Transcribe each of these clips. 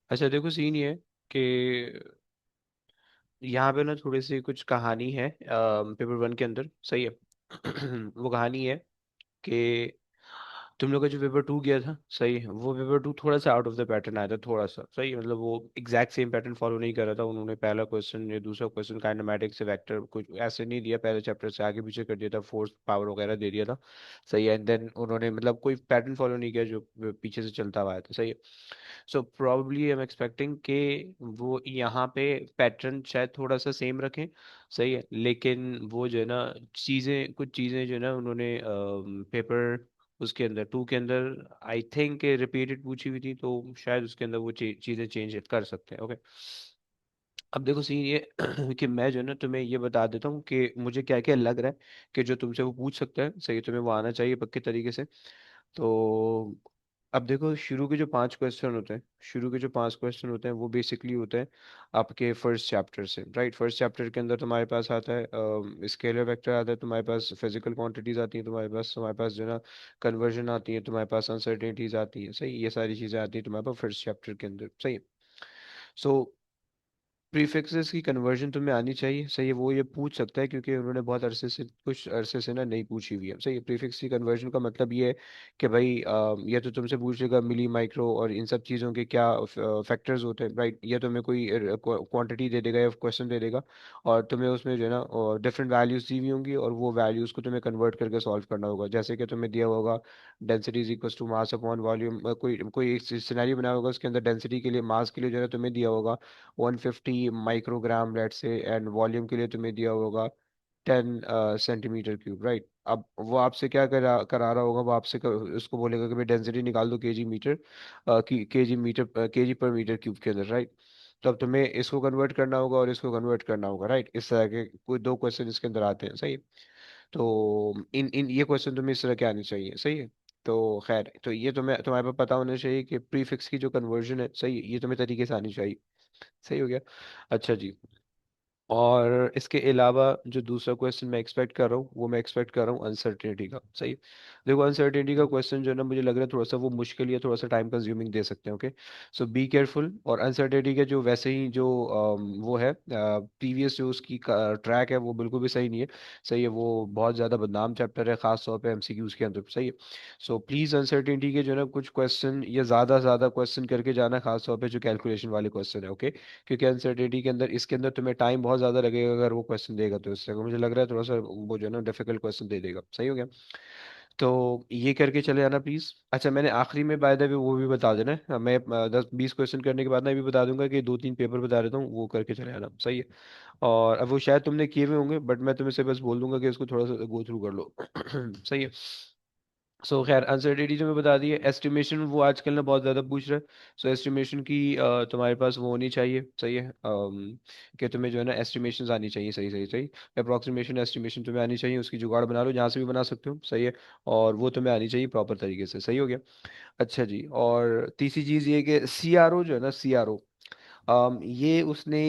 अच्छा देखो, सीन ये है कि यहाँ पे ना थोड़ी सी कुछ कहानी है पेपर वन के अंदर, सही है। वो कहानी है कि तुम लोग का जो पेपर टू गया था, सही है, वो पेपर टू थोड़ा सा आउट ऑफ द पैटर्न आया था, थोड़ा सा, सही है, मतलब वो एग्जैक्ट सेम पैटर्न फॉलो नहीं कर रहा था। उन्होंने पहला क्वेश्चन या दूसरा क्वेश्चन काइनेमेटिक्स से वेक्टर कुछ ऐसे नहीं दिया, पहले चैप्टर से आगे पीछे कर दिया था, फोर्स पावर वगैरह दे दिया था, सही है। एंड देन उन्होंने मतलब कोई पैटर्न फॉलो नहीं किया जो पीछे से चलता हुआ आया था, सही है। So probably I am expecting कि वो यहाँ पे पैटर्न शायद थोड़ा सा सेम रखें, सही है, लेकिन वो जो है ना, चीज़ें, कुछ चीज़ें जो है ना उन्होंने पेपर उसके अंदर टू के अंदर आई थिंक रिपीटेड पूछी हुई थी, तो शायद उसके अंदर वो चीज़ें चेंज कर सकते हैं। ओके, अब देखो सीन ये कि मैं जो है ना तुम्हें ये बता देता हूँ कि मुझे क्या क्या लग रहा है कि जो तुमसे वो पूछ सकता है, सही है, तुम्हें वो आना चाहिए पक्के तरीके से। तो अब देखो, शुरू के जो पांच क्वेश्चन होते हैं वो बेसिकली होते हैं आपके फर्स्ट चैप्टर से, राइट। फर्स्ट चैप्टर के अंदर तुम्हारे पास आता है स्केलर वेक्टर आता है, तुम्हारे पास फिजिकल क्वांटिटीज आती हैं, तुम्हारे पास जो है ना कन्वर्जन आती है, तुम्हारे पास अनसर्टेनिटीज आती है, सही, ये सारी चीजें आती हैं तुम्हारे पास फर्स्ट चैप्टर के अंदर, सही है। सो प्रीफिक्सेस की कन्वर्जन तुम्हें आनी चाहिए, सही है, वो ये पूछ सकता है क्योंकि उन्होंने बहुत कुछ अरसे से ना नहीं पूछी हुई है, सही है। प्रीफिक्स की कन्वर्जन का मतलब ये है कि भाई ये तो तुमसे पूछ लेगा मिली माइक्रो और इन सब चीज़ों के क्या फैक्टर्स होते हैं, राइट। ये तुम्हें कोई क्वांटिटी दे देगा या क्वेश्चन दे देगा, और तुम्हें उसमें जो है ना डिफरेंट वैल्यूज दी हुई होंगी, और वो वैल्यूज को तुम्हें कन्वर्ट करके सॉल्व करना होगा। जैसे कि तुम्हें दिया होगा density is equal to mass upon volume, कोई कोई एक सिनेरियो बनाया होगा, उसके अंदर डेंसिटी के लिए, मास के लिए जो है ना तुम्हें दिया होगा 150 माइक्रोग्राम लेट से, एंड वॉल्यूम के लिए तुम्हें दिया होगा 10 सेंटीमीटर क्यूब, राइट। अब वो आपसे क्या करा रहा होगा, वो आपसे उसको बोलेगा कि भाई डेंसिटी निकाल दो केजी मीटर केजी पर मीटर क्यूब के अंदर, राइट। तो अब तुम्हें इसको कन्वर्ट करना होगा और इसको कन्वर्ट करना होगा, राइट। इस तरह के कोई दो क्वेश्चन इसके अंदर आते हैं, सही है। तो इन इन ये क्वेश्चन तुम्हें इस तरह के आने चाहिए, सही है। तो खैर, तो ये तुम्हारे पास पता होना चाहिए कि प्रीफिक्स की जो कन्वर्जन है, सही है, ये तुम्हें तरीके से आनी चाहिए, सही हो गया। अच्छा जी, और इसके अलावा जो दूसरा क्वेश्चन मैं एक्सपेक्ट कर रहा हूँ, वो मैं एक्सपेक्ट कर रहा हूँ अनसर्टेनिटी का, सही है। देखो, अनसर्टेनिटी का क्वेश्चन जो है ना, मुझे लग रहा है थोड़ा सा वो मुश्किल या थोड़ा सा टाइम कंज्यूमिंग दे सकते हैं, ओके। So be careful. और अनसर्टेनिटी के जो वैसे ही जो वो है प्रीवियस जो उसकी ट्रैक है वो बिल्कुल भी सही नहीं है, सही है, वो बहुत ज़्यादा बदनाम चैप्टर है, खास तौर पे एमसीक्यूज के अंदर, सही है। सो प्लीज़ अनसर्टेनिटी के जो है ना कुछ क्वेश्चन या ज़्यादा से ज़्यादा क्वेश्चन करके जाना, खास तौर पे जो कैलकुलेशन वाले क्वेश्चन है, ओके। क्योंकि अनसर्टेनिटी के अंदर, इसके अंदर तुम्हें टाइम बहुत ज्यादा लगेगा अगर वो क्वेश्चन देगा, तो इससे मुझे लग रहा है थोड़ा सा वो जो है ना डिफिकल्ट क्वेश्चन दे देगा, सही हो गया। तो ये करके चले जाना प्लीज। अच्छा, मैंने आखिरी में बाय द वे वो भी बता देना है, मैं 10-20 क्वेश्चन करने के बाद ना ये भी बता दूंगा कि दो तीन पेपर बता देता हूँ, वो करके चले जाना, सही है। और अब वो शायद तुमने किए हुए होंगे, बट मैं तुम्हें से बस बोल दूंगा कि इसको थोड़ा सा गो थ्रू कर लो। सही है। सो खैर, अनसर्टेनिटी जो मैं बता दी है, एस्टिमेशन वो आजकल ना बहुत ज़्यादा पूछ रहा है। सो एस्टिमेशन की तुम्हारे पास वो होनी चाहिए, सही है, कि तुम्हें जो है ना एस्टिमेशन आनी चाहिए, सही सही सही। अप्रॉक्सीमेशन एस्टिमेशन तुम्हें आनी चाहिए, उसकी जुगाड़ बना लो, जहाँ से भी बना सकते हो, सही है। और वो तुम्हें आनी चाहिए प्रॉपर तरीके से, सही हो गया। अच्छा जी, और तीसरी चीज़ ये कि सीआरओ जो है ना, सीआरओ ये उसने,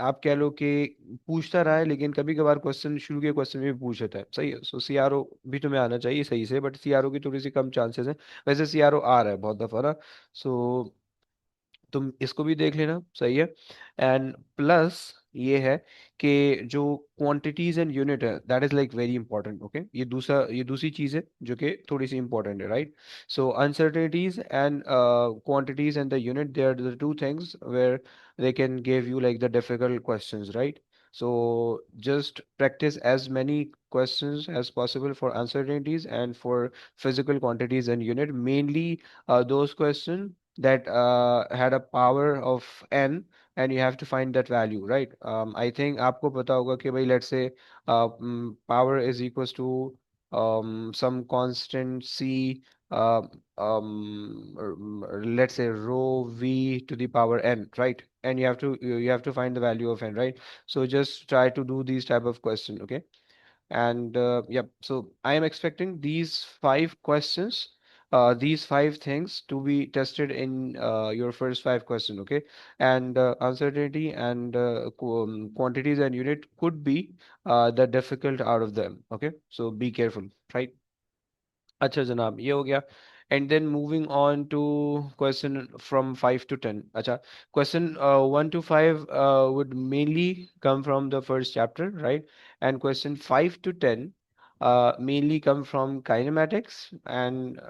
आप कह लो कि पूछता रहा है, लेकिन कभी कभार क्वेश्चन, शुरू के क्वेश्चन में भी पूछ लेता है, सही है। सो सीआरओ भी तुम्हें आना चाहिए सही से, बट सीआरओ की थोड़ी सी कम चांसेस है। वैसे सीआरओ आ रहा है बहुत दफा ना, सो तुम इसको भी देख लेना, सही है। एंड प्लस ये है कि जो क्वांटिटीज एंड यूनिट है, that is like very important, okay. ये दूसरी चीज है जो कि थोड़ी सी इंपॉर्टेंट है, right. So uncertainties and quantities and the unit, they are the two things where they can give you like the difficult questions, right. So just practice as many questions as possible for uncertainties and for physical quantities and unit, mainly those questions that had a power of n, and you have to find that value, right. I think आपको पता होगा कि भाई let's say power is equals to some constant c, uh, let's say rho v to the power n, right. And you have to find the value of n, right. So just try to do these type of question, okay. And yep, so I am expecting these five questions, these five things to be tested in your first five question, okay. And uncertainty and quantities and unit could be the difficult out of them, okay. So be careful, right. अच्छा जनाब, ये हो गया। And then moving on to question from 5 to 10. Acha, question 1 to 5 would mainly come from the first chapter, right? And question 5 to 10 mainly come from kinematics and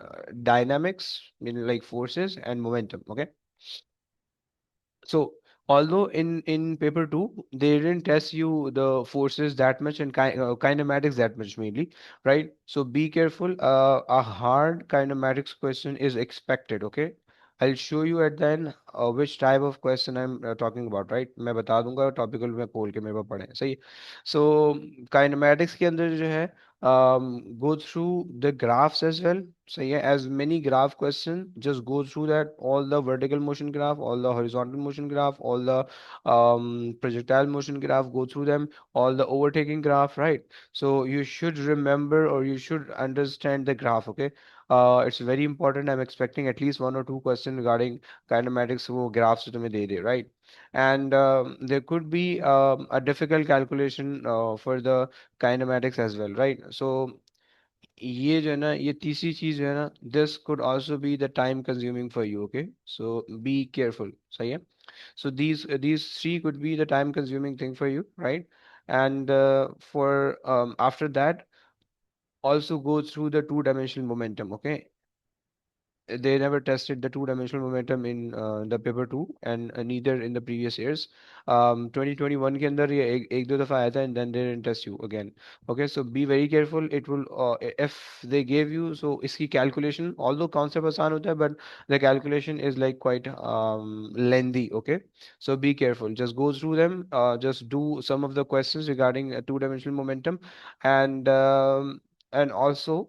dynamics, meaning like forces and momentum. Okay. So although in paper two they didn't test you the forces that much and kinematics that much mainly, right? So be careful. A hard kinematics question is expected. Okay, I'll show you at the end which type of question I'm talking about, right? मैं बता दूंगा topical में खोल के मेरे पास पढ़े सही. So kinematics के अंदर जो है go through the graphs as well. So yeah, as many graph question, just go through that all the vertical motion graph, all the horizontal motion graph, all the projectile motion graph, go through them, all the overtaking graph, right? So you should remember or you should understand the graph, okay? It's very important. I'm expecting at least one or two questions regarding kinematics वो graphs से तुम्हें दे दे, right? And there could be a difficult calculation for the kinematics as well, right? So ये जो है ना ये तीसरी चीज जो है ना this could also be the time consuming for you, okay? So be careful. सही है. So these three could be the time consuming thing for you, right? And for after that also go through the two-dimensional momentum, okay? They never tested the two-dimensional momentum in the paper two and neither in the previous years. 2021 के अंदर ये एक दो दफा आया था and then they didn't test you again. Okay, so be very careful. It will if they gave you so इसकी calculation although concept आसान होता है but the calculation is like quite lengthy. Okay, so be careful. Just go through them. Just do some of the questions regarding two-dimensional momentum and also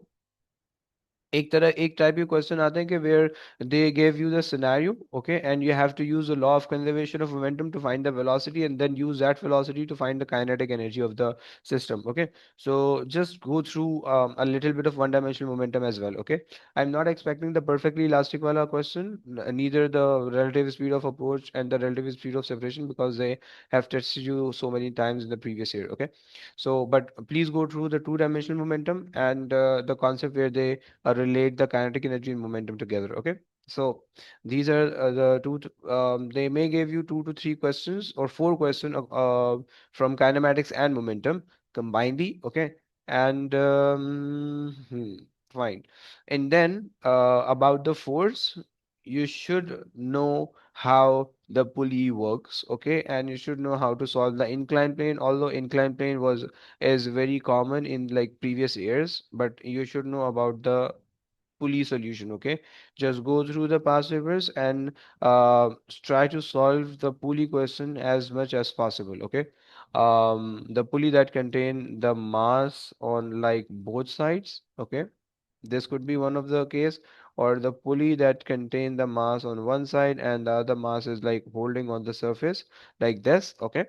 एक type के question आते हैं कि where they give you the scenario okay and you have to use the law of conservation of momentum to find the velocity and then use that velocity to find the kinetic energy of the system. Okay, so just go through a little bit of one dimensional momentum as well. Okay, I'm not expecting the perfectly elastic wala question, neither the relative speed of approach and the relative speed of separation because they have tested you so many times in the previous year. Okay, so but please go through the two dimensional momentum and the concept where they relate the kinetic energy and momentum together. Okay, so these are the they may give you two to three questions or four questions from kinematics and momentum combinedly. Okay, and fine. And then about the force, you should know how the pulley works. Okay, and you should know how to solve the inclined plane. Although inclined plane was is very common in like previous years, but you should know about the pulley solution. Okay, just go through the past papers and try to solve the pulley question as much as possible. Okay, the pulley that contain the mass on like both sides. Okay, this could be one of the case, or the pulley that contain the mass on one side and the other mass is like holding on the surface like this. Okay,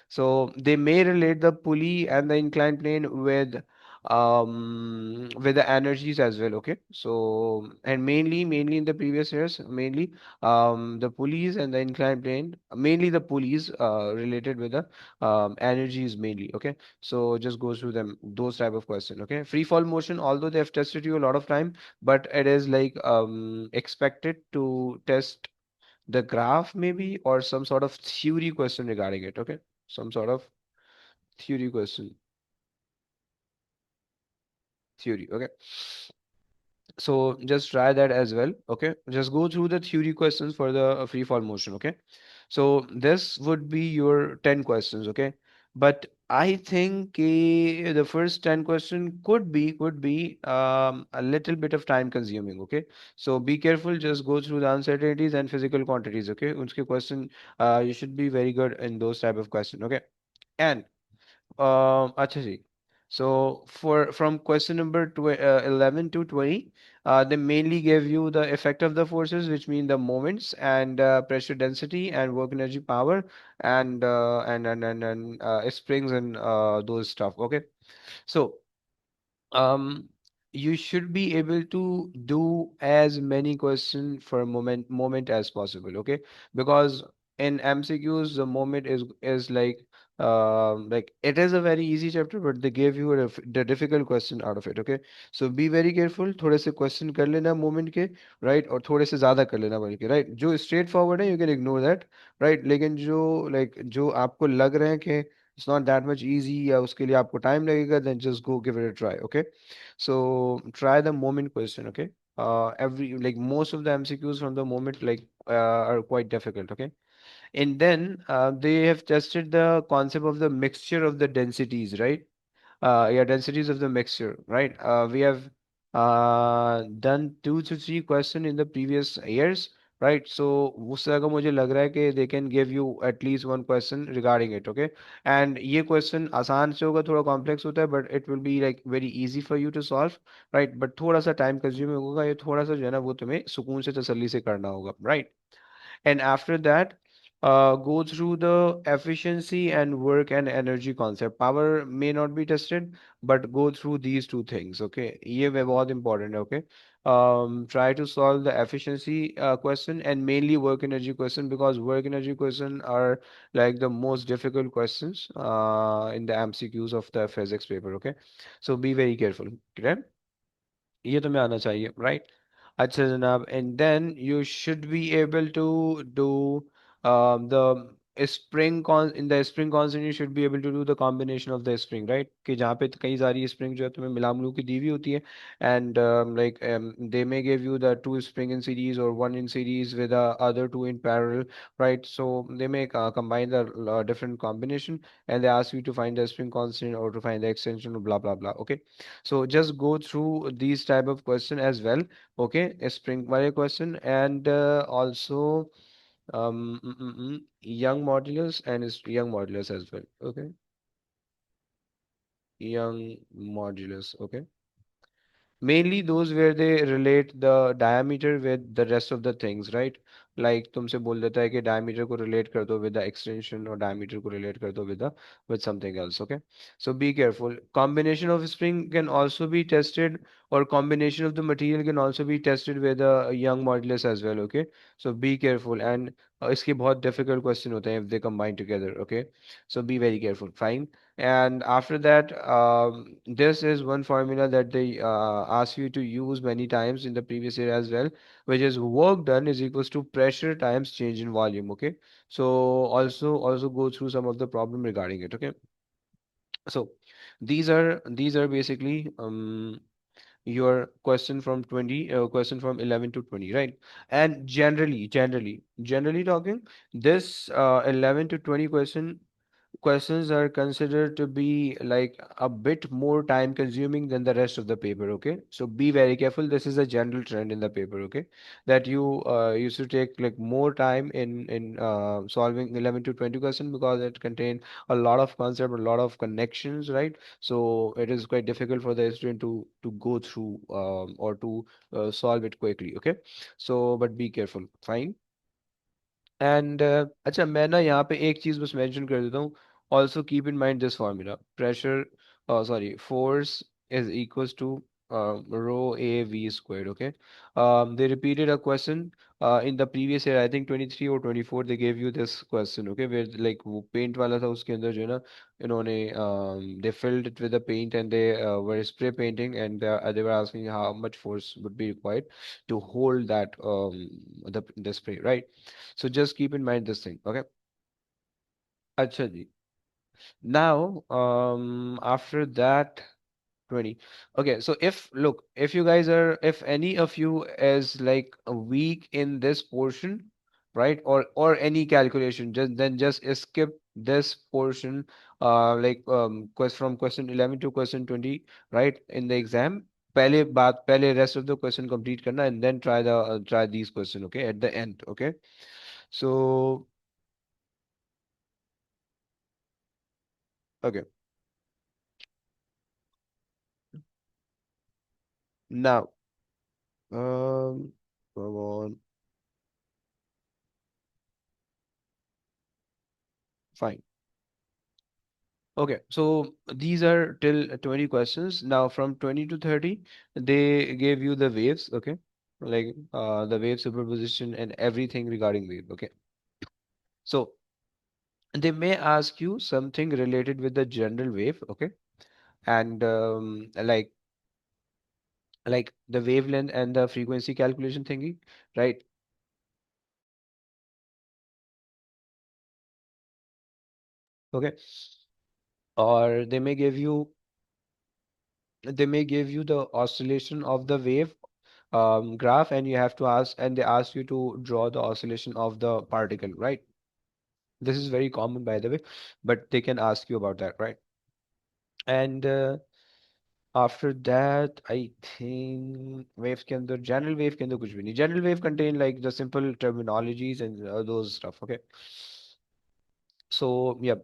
so they may relate the pulley and the inclined plane with the energies as well. Okay, so and mainly in the previous years mainly the pulleys and the inclined plane, mainly the pulleys related with the energies mainly. Okay, so just go through them, those type of question. Okay, free fall motion, although they have tested you a lot of time, but it is like expected to test the graph maybe or some sort of theory question regarding it. Okay, some sort of theory question, theory. Okay, so just try that as well. Okay, just go through the theory questions for the free fall motion. Okay, so this would be your 10 questions. Okay, but I think the first 10 question could be a little bit of time consuming. Okay, so be careful, just go through the uncertainties and physical quantities. Okay, unske question you should be very good in those type of question. Okay, and अच्छा जी. So for from question number 11 to 20, they mainly give you the effect of the forces, which mean the moments and pressure density and work energy power and springs and those stuff. Okay. So um, you should be able to do as many questions for moment as possible, okay? Because in MCQs, the moment is like Like it is a very easy chapter, but they gave you the difficult question out of it. Okay, so be very careful. थोड़े से question कर लेना moment के, right? और थोड़े से ज़्यादा कर लेना बल्कि, right? जो straight forward है, you can ignore that, right? लेकिन जो like जो आपको लग रहे हैं कि it's not that much easy या उसके लिए आपको time लगेगा, then just go give it a try. Okay, so try the moment question. Okay, every like most of the MCQs from the moment like are quite difficult. Okay, and then they have tested the concept of the mixture of the densities, right? Yeah, densities of the mixture, right? We have done 2 to 3 question in the previous years, right? So उस तरह का मुझे लग रहा है कि they can give you at least one question regarding it, okay? And ये question आसान से होगा, थोड़ा complex होता है, but it will be like very easy for you to solve, right? But थोड़ा सा time consuming होगा, ये थोड़ा सा जो है ना वो तुम्हें सुकून से तसल्ली से करना होगा, right? And after that, go through the efficiency and work and energy concept. Power may not be tested, but go through these 2 things. Okay, ये वे बहुत important है. Okay, try to solve the efficiency question and mainly work energy question, because work energy question are like the most difficult questions in the MCQs of the physics paper. Okay, so be very careful. Okay, ये तुम्हें आना चाहिए, right? अच्छा जनाब, and then you should be able to do the spring con in the spring constant you should be able to do the combination of the spring, right? कि जहाँ पे कई सारी spring जो है तुम्हें मिला मिलू की दी हुई होती है, and they may give you the 2 spring in series or one in series with the other 2 in parallel, right? So they may combine the different combination, and they ask you to find the spring constant or to find the extension, blah blah blah. Okay, so just go through these type of question as well. Okay, a spring wire question, and also young modulus and young modulus as well. Okay, young modulus. Okay, mainly those where they relate the diameter with the rest of the things, right? Like तुमसे बोल देता है कि diameter को relate कर दो with the extension, और diameter को relate कर दो with the with something else. Okay, so be careful. Combination of spring can also be tested, or combination of the material can also be tested with a young modulus as well. Okay, so be careful, and इसके बहुत difficult question होते हैं if they combine together. Okay, so be very careful. Fine. And after that, this is one formula that they ask you to use many times in the previous year as well, which is work done is equals to pressure times change in volume. Okay, so also go through some of the problem regarding it. Okay, so these are basically your question from 20 question from 11 to 20, right? And generally talking, this 11 to 20 questions are considered to be like a bit more time consuming than the rest of the paper. Okay, so be very careful. This is a general trend in the paper. Okay, that you used to take like more time in solving 11 to 20 questions, because it contain a lot of concept, a lot of connections, right? So it is quite difficult for the student to go through or to solve it quickly. Okay, so but be careful. Fine. And अच्छा, मैं ना यहाँ पे एक चीज़ बस mention कर देता हूँ. Also keep in mind this formula. Pressure, sorry, force is equals to rho a v squared. Okay, they repeated a question in the previous year, I think 23 or 24. They gave you this question. Okay, where like वो paint वाला था, उसके अंदर जो है ना इन्होंने they filled it with the paint, and they were spray painting, and they were asking how much force would be required to hold that the spray, right? So just keep in mind this thing. Okay. अच्छा जी. Now, after that, 20. Okay, so if look, if you guys are, if any of you is like weak in this portion, right, or any calculation, just skip this portion, like quest from question 11 to question 20, right, in the exam. पहले rest of the question complete करना, and then try these question. Okay, at the end. Okay, so okay, now come on, fine. Okay, so these are till 20 questions. Now from 20 to 30, they gave you the waves, okay? Like the wave superposition and everything regarding wave, okay? So They may ask you something related with the general wave, okay, and like the wavelength and the frequency calculation thingy, right? Okay, or they may give you the oscillation of the wave graph, and you have to ask, and they ask you to draw the oscillation of the particle, right? This is very common, by the way, but they can ask you about that, right? And after that, I think waves के अंदर general wave के अंदर कुछ भी नहीं. General wave contain like the simple terminologies and those stuff. Okay, so yeah.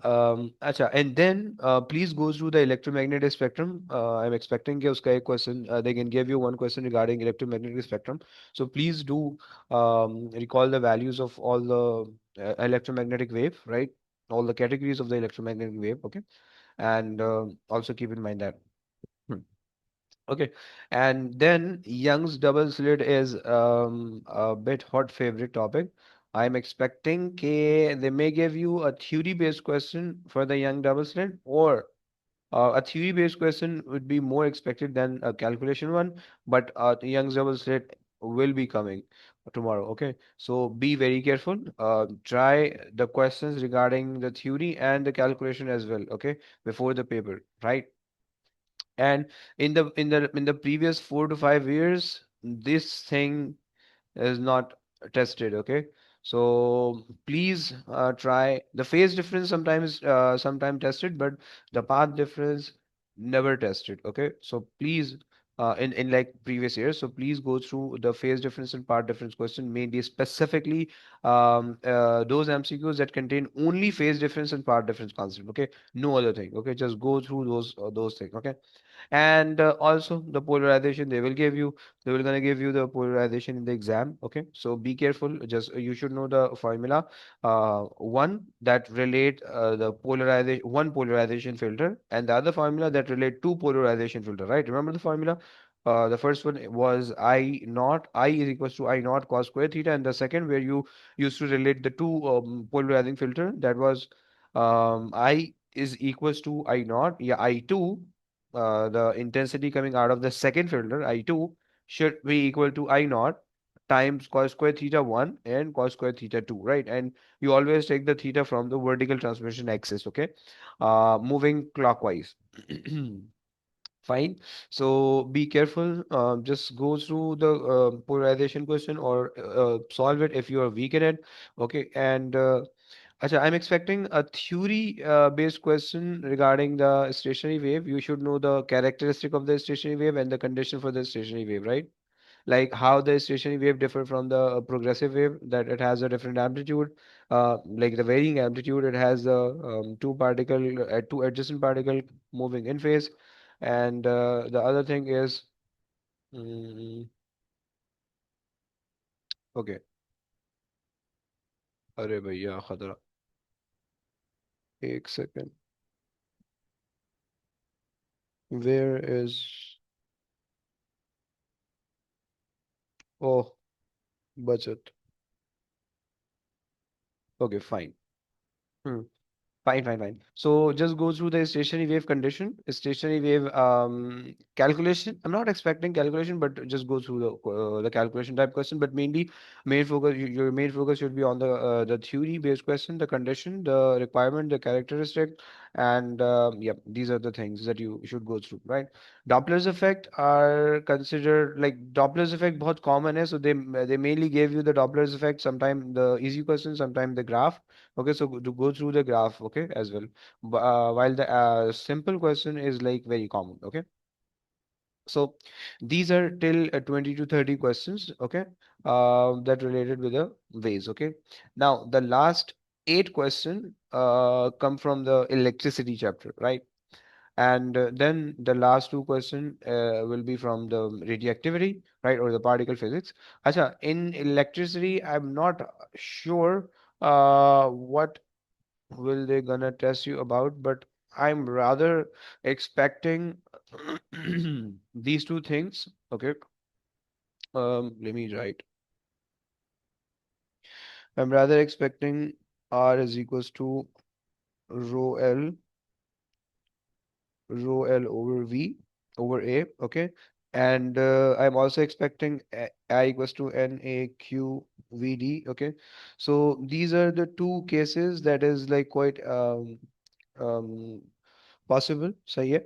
Acha, and then please go through the electromagnetic spectrum. I'm expecting कि उसका एक question they can give you one question regarding electromagnetic spectrum. So please do recall the values of all the electromagnetic wave, right? All the categories of the electromagnetic wave. Okay, and also keep in mind that. Hmm. Okay, and then Young's double slit is a bit hot favorite topic. I'm expecting they may give you a theory-based question for the Young double slit, or a theory-based question would be more expected than a calculation one. But the Young's double slit will be coming tomorrow. Okay, so be very careful. Try the questions regarding the theory and the calculation as well. Okay, before the paper, right? And in the previous 4 to 5 years, this thing is not tested. Okay, so please try the phase difference. Sometimes tested, but the path difference never tested. Okay, so please in like previous years, so please go through the phase difference and path difference question, mainly specifically those MCQs that contain only phase difference and path difference concept. Okay, no other thing. Okay, just go through those things. Okay, and also the polarization they will gonna give you the polarization in the exam. Okay, so be careful. Just you should know the formula. One that relate the polarization one polarization filter, and the other formula that relate two polarization filter, right? Remember the formula. The first one was I is equals to I naught cos square theta, and the second where you used to relate the two polarizing filter, that was I is equals to I naught, yeah, I2, the intensity coming out of the second filter, I2, should be equal to I naught times cos square theta 1 and cos square theta 2, right? And you always take the theta from the vertical transmission axis, okay? Moving clockwise. Fine. So be careful. Just go through the polarization question, or solve it if you are weak in it. Okay. And Acha, I'm expecting a theory based question regarding the stationary wave. You should know the characteristic of the stationary wave and the condition for the stationary wave, right? Like how the stationary wave differ from the progressive wave, that it has a different amplitude, like the varying amplitude. It has the two adjacent particle moving in phase, and the other thing is, mm, okay, अरे भैया खतरा, एक second, where is, oh, budget, okay, fine. Hmm. Fine, fine, fine. So just go through the stationary wave condition, stationary wave calculation. I'm not expecting calculation, but just go through the calculation type question. But mainly, your main focus should be on the theory based question, the condition, the requirement, the characteristic, and yeah, these are the things that you should go through, right? Doppler's effect are considered like Doppler's effect बहुत common है, so they mainly gave you the Doppler's effect. Sometime the easy question, sometime the graph. Okay, so to go through the graph, okay, as well. While the simple question is like very common, okay. So these are till 20 to 30 questions, okay, that related with the waves, okay. Now the last 8 question come from the electricity chapter, right? And then the last 2 question will be from the radioactivity, right, or the particle physics. Acha, in electricity, I'm not sure what will they gonna test you about, but I'm rather expecting these two things. Okay. Let me write. I'm rather expecting. R is equals to rho L, rho L over V over A, okay? And I'm also expecting I equals to NAQVD, okay? So these are the two cases that is like quite um, possible. So yeah,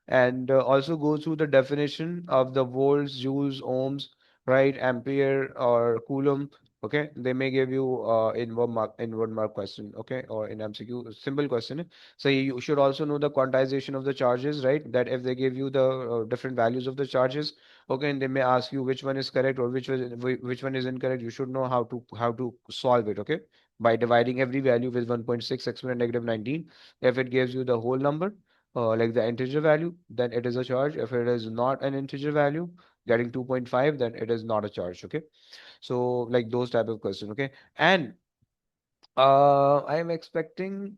and also go through the definition of the volts, joules, ohms, right, ampere or coulomb. Okay, they may give you in 1 mark question. Okay, or in MCQ simple question. So you should also know the quantization of the charges, right? That if they give you the different values of the charges, okay, and they may ask you which one is correct or which one is incorrect. You should know how to solve it. Okay, by dividing every value with 1.6 exponent negative 19. If it gives you the whole number, like the integer value, then it is a charge. If it is not an integer value, getting 2.5, then it is not a charge. Okay. So like those type of question. Okay. And I am expecting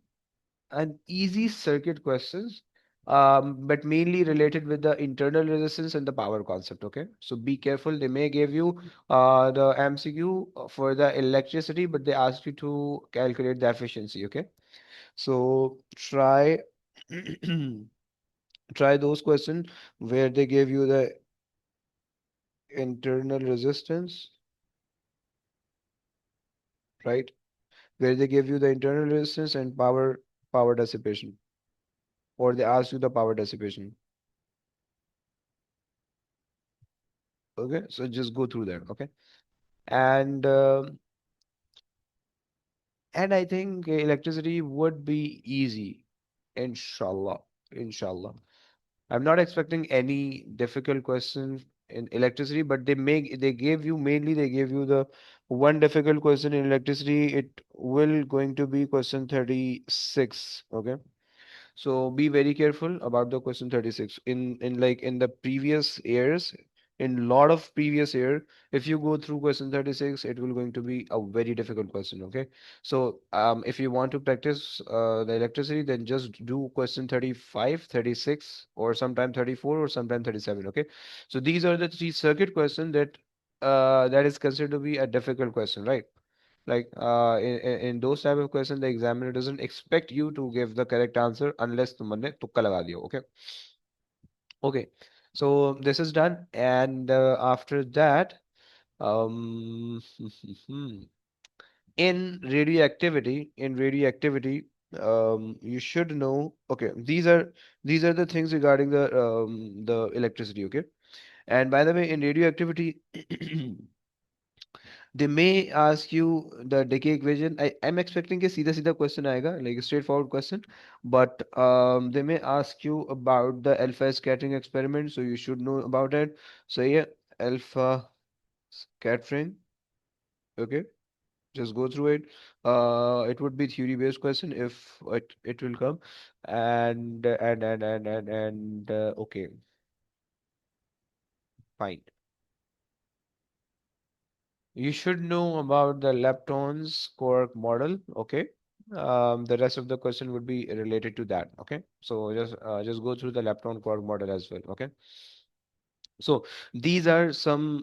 an easy circuit questions, but mainly related with the internal resistance and the power concept. Okay. So be careful. They may give you the MCQ for the electricity, but they ask you to calculate the efficiency. Okay. So try those questions where they give you the internal resistance, right? Where they give you the internal resistance and power dissipation, or they ask you the power dissipation. Okay, so just go through that. Okay, and I think electricity would be easy, inshallah, inshallah. I'm not expecting any difficult question in electricity, but they gave you mainly they gave you the one difficult question in electricity. It will going to be question 36. Okay. So be very careful about the question 36. In like in the previous years, in lot of previous year, if you go through question 36, it will going to be a very difficult question. Okay. So if you want to practice the electricity, then just do question 35, 36, or sometime 34 or sometime 37. Okay. So these are the three circuit questions that is considered to be a difficult question, right? Like in those type of questions, the examiner doesn't expect you to give the correct answer unless तुमने तुक्का लगा दिया. Okay. Okay. So this is done, and after that, um, in radioactivity, you should know. Okay, these are the things regarding the electricity. Okay, and by the way, in radioactivity. They may ask you the decay equation. I'm expecting a सीधा question आएगा, like a straightforward question. But they may ask you about the alpha scattering experiment, so you should know about it. So yeah, alpha scattering. Okay, just go through it. It would be theory based question if it will come, and okay, fine. You should know about the leptons quark model. Okay. The rest of the question would be related to that. Okay. So just go through the lepton quark model as well. Okay. So these are some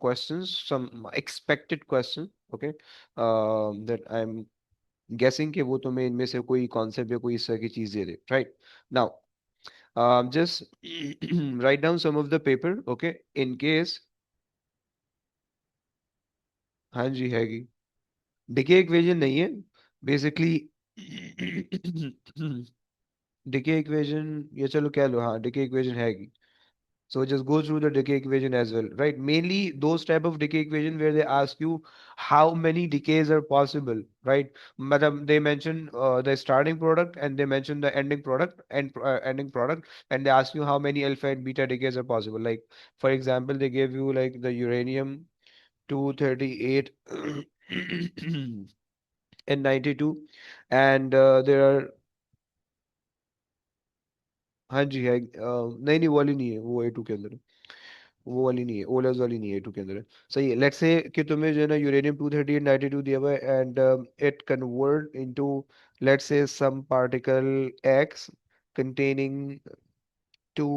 questions, some expected questions. Okay. That I'm guessing कि वो तुम्हें इनमें से कोई concept या कोई इस तरह की चीज दे दे. Right. Now, just write down some of the paper. Okay. In case, हाँ जी हैगी. डिके इक्वेशन नहीं है बेसिकली. डिके इक्वेशन ये चलो कह लो, हाँ डिके इक्वेशन है की. So just go through the decay equation as well, right? Mainly those type of decay equation where they ask you how many decays are possible, right? Madam, they mention the starting product and they mention the ending product and ending product, and they ask you how many alpha and beta decays are possible. Like for example, they gave you like the uranium 238 in 92, and there are. हाँ जी है, नहीं नहीं वो वाली नहीं है, वो A2 के अंदर है. वो वाली नहीं है, ओलेस वाली नहीं है, A2 के अंदर है. सही है. लेट्स से कि तुम्हें जो है ना यूरेनियम 238 92 दिया हुआ है, and it convert into let's say some particle X containing two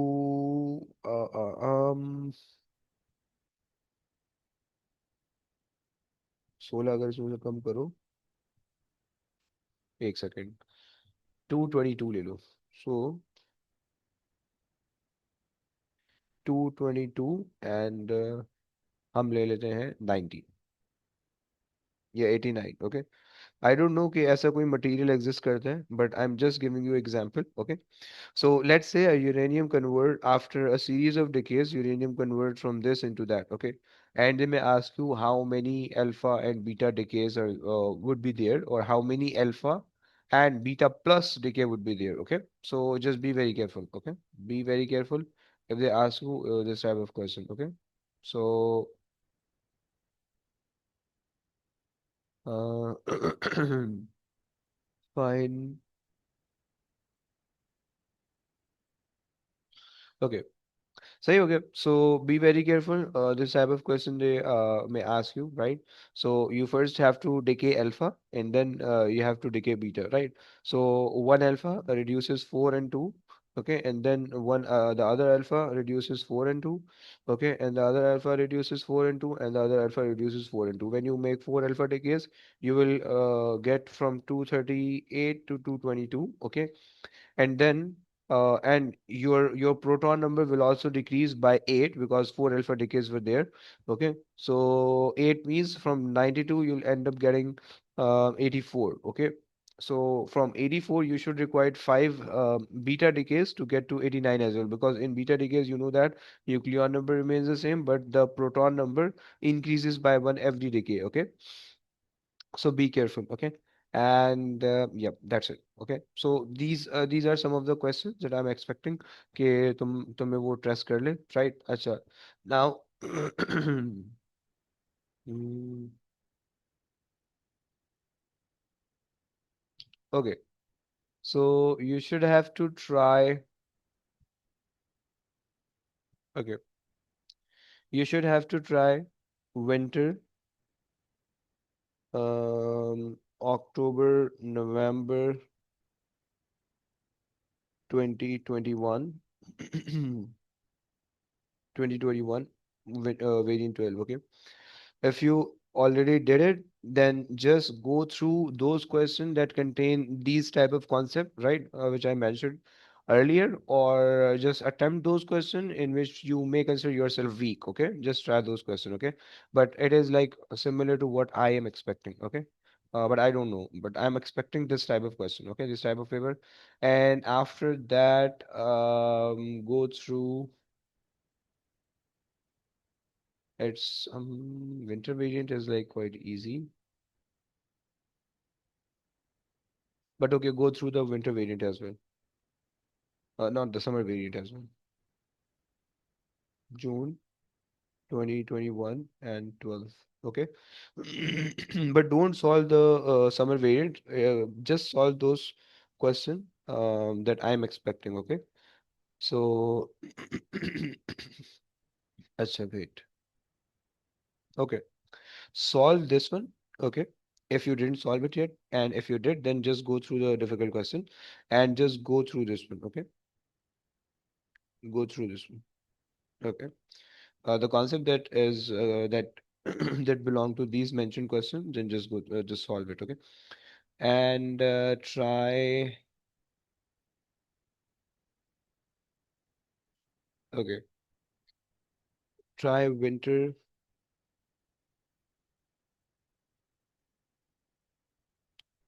16 अगर इसमें से कम करो एक सेकेंड, 222 ले लो। सो 222 एंड हम ले लेते हैं 90 या 89। ओके, आई डोंट नो कि ऐसा कोई मटेरियल एग्जिस्ट करता है, but I am just giving you example. Okay, so let's say a uranium convert after a series of decays, uranium converts from this into that. Okay, and they may ask you how many alpha and beta decays are would be there, or how many alpha and beta plus decay would be there. Okay, so just be very careful. Okay, be very careful if they ask you this type of question. Okay, so uh, fine. Okay. सही हो गया. So be very careful. This type of question they may ask you, right? So you first have to decay alpha, and then you have to decay beta, right? So one alpha reduces 4 and 2. Okay, and then the other alpha reduces 4 and 2. Okay, and the other alpha reduces 4 and 2, and the other alpha reduces 4 and 2. When you make 4 alpha decays, you will get from 238 to 222. Okay, and then and your proton number will also decrease by 8 because 4 alpha decays were there. Okay, so 8 means from 92 you'll end up getting 84. Okay, so from 84 you should require 5 beta decays to get to 89 as well, because in beta decays you know that nucleon number remains the same but the proton number increases by 1 every decay. Okay, so be careful. Okay, and yeah, that's it. Okay, so these are some of the questions that I'm expecting कि तुम्हें वो trace कर ले, right? अच्छा, now mm, okay, so you should have to try. Okay, you should have to try winter, October, November 2021, 2021 with variant 12. Okay, if you already did it, then just go through those questions that contain these type of concept, right? Which I mentioned earlier, or just attempt those questions in which you may consider yourself weak. Okay, just try those questions. Okay, but it is like similar to what I am expecting. Okay. But I don't know. But I'm expecting this type of question. Okay, this type of paper, and after that, go through. It's winter variant is like quite easy. But okay, go through the winter variant as well. Not the summer variant as well. June 2021 and 12. Okay. But don't solve the summer variant. Just solve those questions that I'm expecting. Okay. So, अच्छा, wait. Okay. Solve this one. Okay. If you didn't solve it yet, and if you did, then just go through the difficult question and just go through this one. Okay. Go through this one. Okay. The concept that is that that belong to these mentioned questions, then just go just solve it. Okay, and try. Okay, try winter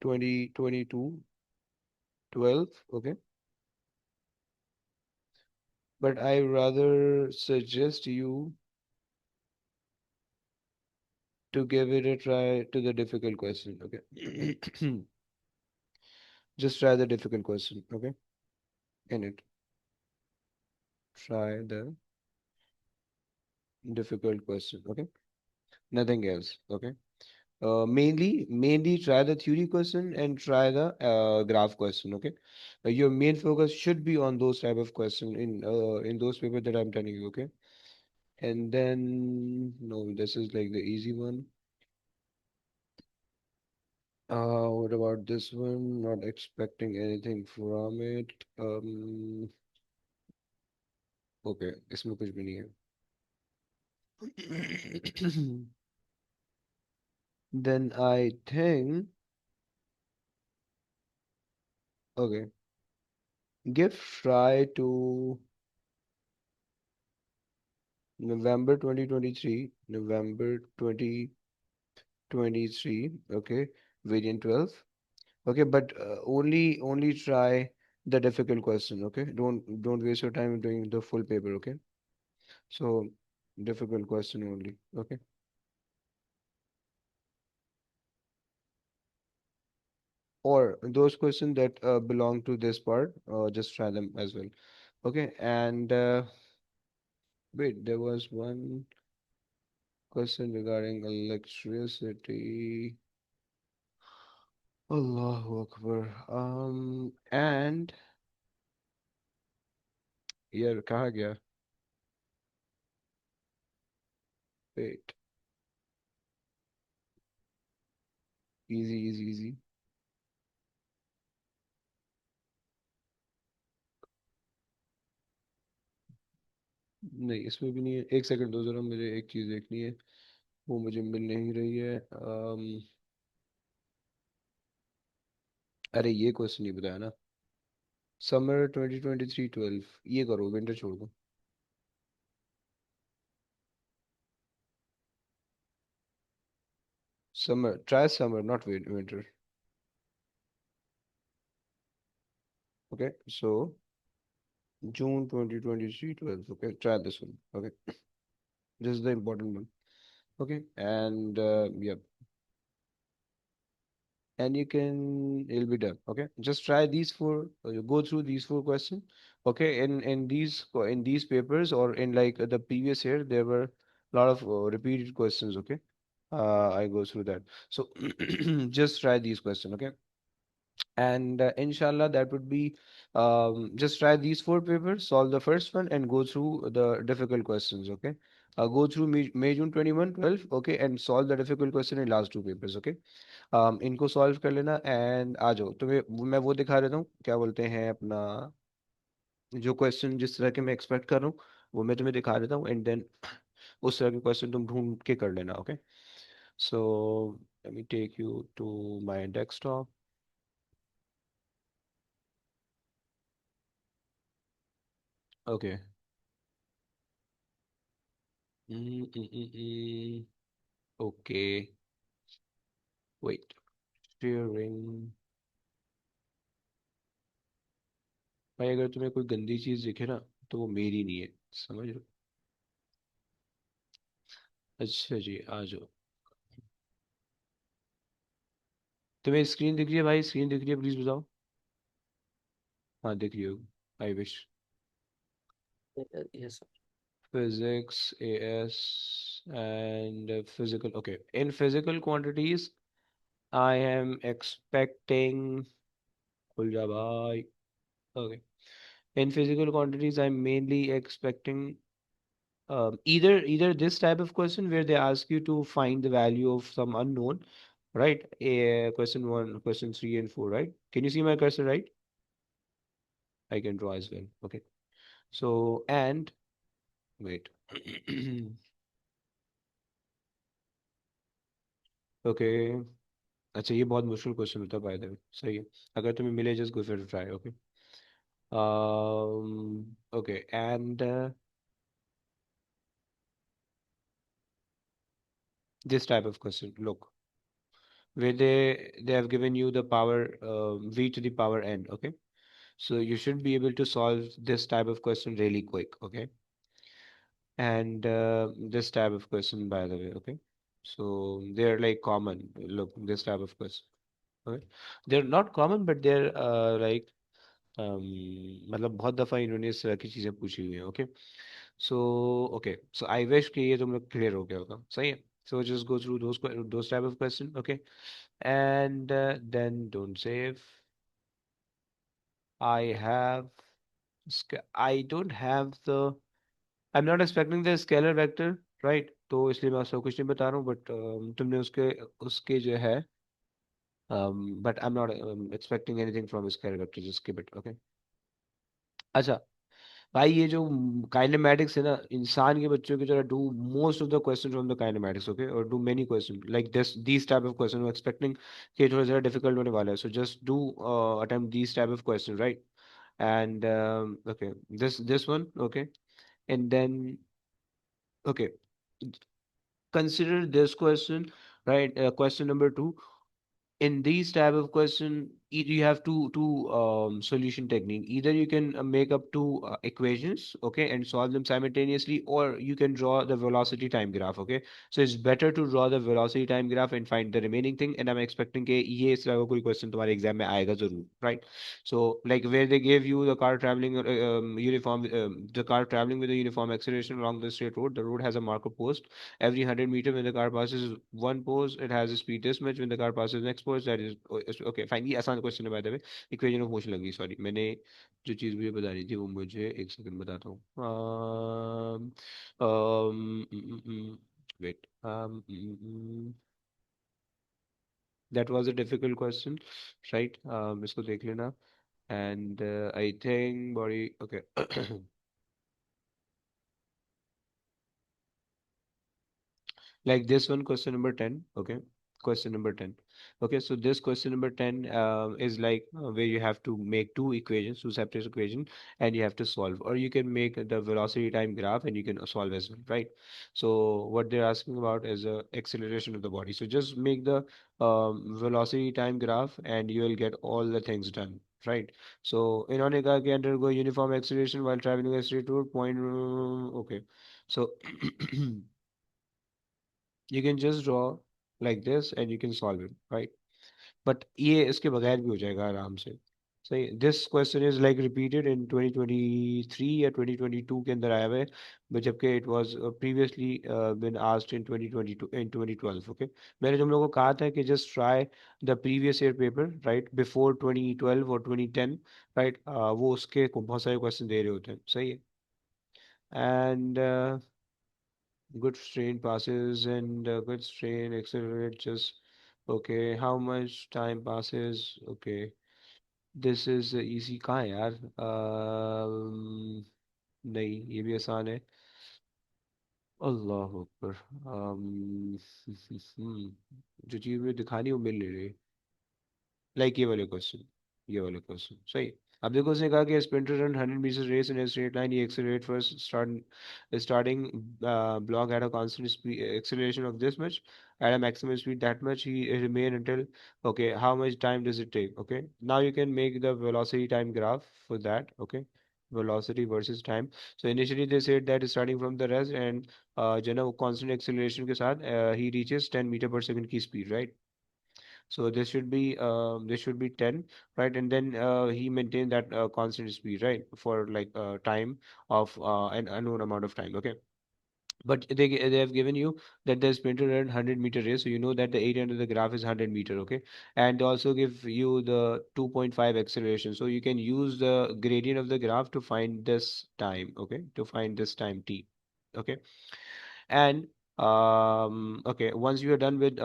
2022 12. Okay, but I rather suggest you to give it a try to the difficult question. Okay, just try the difficult question. Okay, in it, try the difficult question. Okay, nothing else. Okay. Mainly try the theory question and try the graph question. Okay, your main focus should be on those type of question in those papers that I'm telling you. Okay, and then no, this is like the easy one. What about this one? Not expecting anything from it. Okay, इसमें कुछ भी नहीं है. Then I think Okay, give try to November 2023, November 2023. Okay, variant 12. Okay, but only try the difficult question. Okay, don't waste your time doing the full paper. Okay, so difficult question only. Okay, or those questions that belong to this part, just try them as well. Okay, and wait, there was one question regarding electricity. Allahu Akbar. And यार कहाँ गया? Wait, easy, easy, easy. नहीं इसमें भी नहीं है, एक second दो जरा, मुझे एक चीज देखनी है, वो मुझे मिल नहीं रही है। अरे ये क्वेश्चन नहीं बताया ना। समर 2023 12, ये करो, विंटर छोड़ दो। Summer, try summer not winter. Okay, so June 2023 12, okay, try this one. Okay, this is the important one. Okay, and and you can, it'll be done. Okay, just try these four, you go through these four questions. Okay, in in these papers, or in like the previous year, there were a lot of repeated questions. Okay, I go through that. So just try these questions. Okay, and inshallah that would be, just try these four papers, solve the first one, and go through the difficult questions. Okay, go through May June 21 12. Okay, and solve the difficult question in last two papers. Okay, इनको solve कर लेना, and आ जाओ, तुम्हें मैं वो दिखा देता हूँ, क्या बोलते हैं अपना, जो क्वेश्चन जिस तरह के मैं एक्सपेक्ट कर रहा हूँ वो मैं तुम्हें दिखा देता हूँ, एंड देन उस तरह के क्वेश्चन तुम ढूंढ के कर लेना। Okay, so let me take you to my desktop. Okay, okay, wait, sharing. भाई अगर तुम्हें कोई गंदी चीज दिखे ना, तो वो मेरी नहीं है, समझ लो। अच्छा जी, आ जाओ। तुम्हें स्क्रीन दिख रही है भाई? स्क्रीन दिख रही है? प्लीज बताओ। हाँ दिख रही होगी, I wish. Yes, Physics, AS, and physical. Okay, in physical quantities, I am expecting. Khul bhai. Okay, in physical quantities, I'm mainly expecting either this type of question where they ask you to find the value of some unknown, right? Question one, question three, and four, right? Can you see my cursor, right? I can draw as well. Okay, so and wait. Okay, अच्छा ये बहुत मुश्किल question होता है by the way, सही है। अगर तुम्हें मिले, just go for try. Okay, okay, and this type of question, look, where they have given you the power, v to the power n. Okay, so you should be able to solve this type of question really quick. Okay, and this type of question, by the way. Okay, so they're like common, look, this type of question. Okay, they're not common, but they're like, मतलब बहुत दफ़ा इन्होंने इस तरह की चीज़ें पूछी हुई हैं। Okay, so okay, so I wish कि ये तुम लोग क्लियर हो गया होगा, सही है। So just go through those type of question. Okay, and then don't save. I have, I don't have the, I am not expecting the scalar vector, right? तो इसलिए मैं सब कुछ नहीं बता रहा हूँ, बट तुमने उसके उसके जो है, but I am not expecting anything from scalar vector, just keep it. Okay, अच्छा, भाई ये जो काइनेमैटिक्स है ना, इंसान के बच्चों की तरह do most of the question from the kinematics, okay, और do many question like this type of question, expecting कि ये थोड़ा ज़्यादा डिफिकल्ट होने वाला है, so just do attempt this type of question, right? And okay, this one, okay, and then okay, consider this question, right? Question number two. In these type of question, you have two solution technique. Either you can make up two equations, okay, and solve them simultaneously, or you can draw the velocity time graph, okay. So it's better to draw the velocity time graph and find the remaining thing. And I'm expecting कि ये इस तरह का कोई question तुम्हारे exam में आएगा जरूर, right? So like where they gave you the car traveling uniform, the car traveling with a uniform acceleration along the straight road. The road has a marker post every 100 meter. When the car passes one post, it has a speed this much. When the car passes next post, that is okay. Fine. ये आसान question है, by the way. Equation of motion लगी, sorry, मैंने जो चीज़ मुझे बतानी थी वो मुझे एक सेकंड बताता हूँ. Wait, that was a difficult question, right? इसको देख लेना. And I think body, okay. Like this one, question number 10, okay, question number 10, okay. So this question number 10 is like where you have to make two equations, two separate equations, and you have to solve, or you can make the velocity time graph and you can solve as well, right? So what they're asking about is the acceleration of the body, so just make the velocity time graph and you will get all the things done, right? So इन्होंने कहा कि undergo uniform acceleration while traveling a straight road point, okay. So you can just draw like this and you can solve it, right? But ये इसके बगैर भी हो जाएगा आराम से. सही. This question is like repeated in 2023 या 2022 के अंदर आया हुआ है, बट जबकि it was previously been asked in 2022 in 2012, okay. मैंने तुम लोगों को कहा था कि just try the previous year paper, right, before 2012 और 2010, राइट. वो उसके बहुत सारे क्वेश्चन दे रहे होते हैं, सही है. And good strain passes and good strain accelerate just okay. How much time passes? Okay, this is easy. कहाँ है यार? नहीं, ये भी आसान है. अल्लाह अकबर. जो चीज़ मुझे दिखानी वो मिल नहीं रही. लाइक ये वाले क्वेश्चन सही. अब देखो, उसने कहा कि sprinter run 100 metre race in a straight line, he accelerate first starting block at a constant speed acceleration of this much, at a maximum speed that much, he remain until, okay, how much time does it take? Okay, now you can make the velocity time graph for that, okay, velocity versus time. So initially they said that starting from the rest and जो है ना वो constant acceleration के साथ he reaches 10 meter per second की speed, right? So this should be 10, right? And then he maintained that constant speed, right, for like time of an unknown amount of time. Okay. But they have given you that the sprinter ran 100-meter race, so you know that the area under the graph is 100 meter, okay? And they also give you the 2.5 acceleration, so you can use the gradient of the graph to find this time, okay? To find this time t, okay? And okay, once you are done with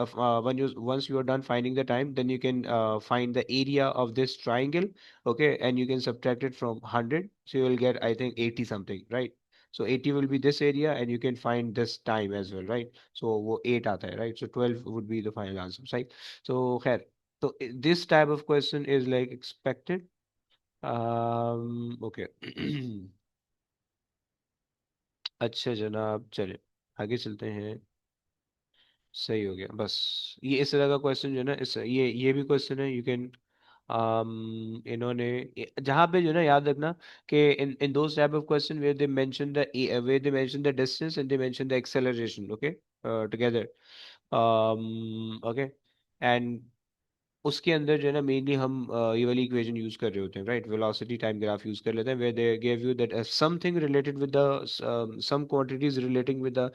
once you are done finding the time, then you can find the area of this triangle, okay, and you can subtract it from 100, so you will get, I think, 80 something, right? So 80 will be this area and you can find this time as well, right? So वो 8 आता है, right? So 12 would be the final answer, right? So खैर, so this type of question is like expected. Okay. अच्छा जनाब, चले आगे चलते हैं. सही हो गया बस. ये इस तरह का क्वेश्चन जो है ना, इस ये भी क्वेश्चन है, यू कैन इन्होंने जहाँ पे जो है ना, याद रखना कि in those type of question where they mention the where they mention the distance and they mention the acceleration, okay, together, okay. And उसके अंदर जो है ना, मेनली हम ये वाली इक्वेशन यूज कर रहे होते हैं, right? Velocity time graph use कर लेते हैं, where they give you that something related with the some quantities relating with the